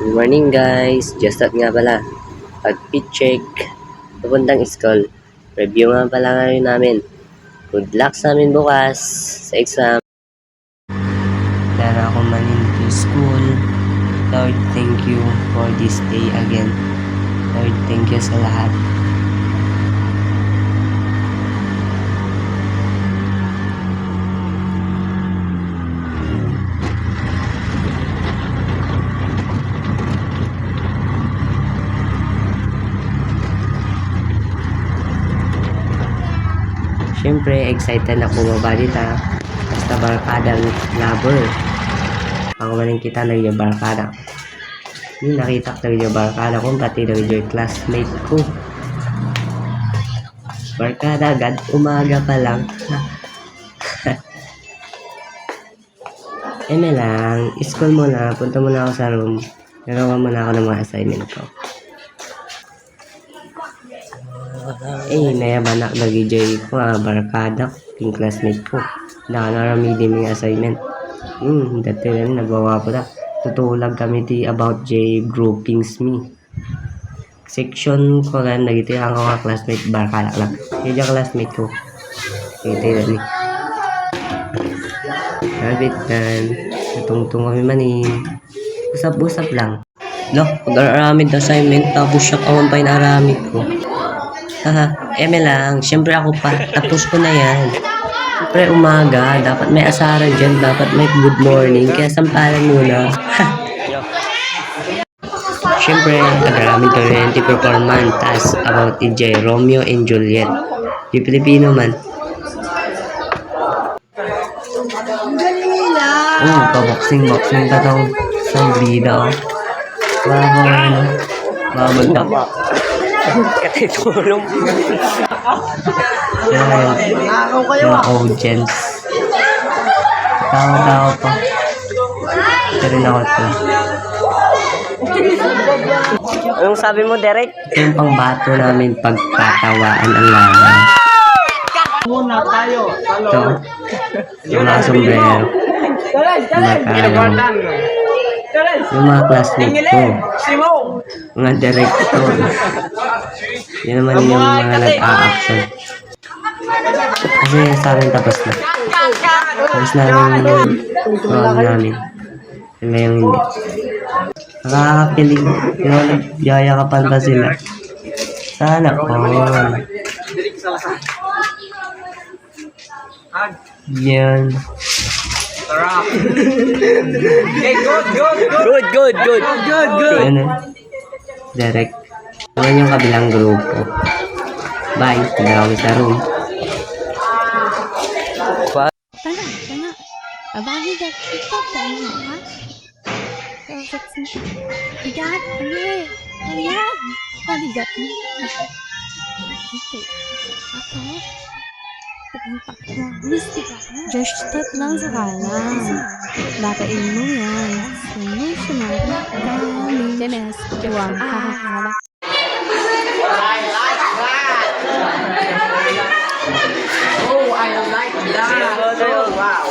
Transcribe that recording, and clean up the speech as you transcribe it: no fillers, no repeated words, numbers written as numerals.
Good morning guys, just out nga pala. Pag-fit check, papuntang school. Review nga pala ngayon namin. Good luck sa amin bukas sa exam. Dara ako manin to school. Lord, thank you for this day again. Lord, thank you sa lahat. Siyempre, excited na bumabadita. Basta barkadang lover. Ako manin kita naging barkada. Hindi nakita ko naging barkada kung pati naging classmate ko. Barkada agad, umaga pa lang. Eme lang, school muna, punta muna ako sa room. Nagawa muna ako ng mga assignment ko. Nayaban na nag-joy ko barkada yung classmate ko. Nakaramidi may assignment. Dati rin nagawa ko na. Tutulag kami about groupings me. Section ko lang nagiti ang mga classmate barkada lang. Yung classmate ko. Nagiti rin Habit dan. Natungtong kami manin. Usap-usap lang. Pag-aramid assignment tapos siya kawan pa yung aramid ko. Eme lang. Siyempre ako pa. Tapos ko na yan. Siyempre umaga. Dapat may asaran dyan. Dapat may good morning. Kaya sampalan muna. Siyempre, nag-aramid ko rin yung performance. Tas about EJ, Romeo and Juliet. Yung Pilipino man. Pa-boxing pa tong sa bida. Babag na pa. Katitulong. Mga audience. Tao pa. Ito rin ako ito. Anong sabi mo, Derek? Ito yung pangbato namin pagkatawaan ang laban. Muna tayo. Ito. Yung mga sombrero. Yung mga classmate ko. Mga director. Yun naman yung mga nag-a-action. Kasi sa amin tapos na. Tapos na yung namin. Ngayong hindi. Nakakakilig. Yung nagyayakapan pa sila. Sana po. Yan. Good. Yan. Direct. Yan yung kabilang grupo. Bye. Tignan kami sa room. Tanga. Abang dah kita tanya, ha? Lihat, lihat. Lihat ni. Apa? Just step lang sa kanan. Batain mo yan. Sunod. Dami. Dennis, juwang. I like that. Oh, wow.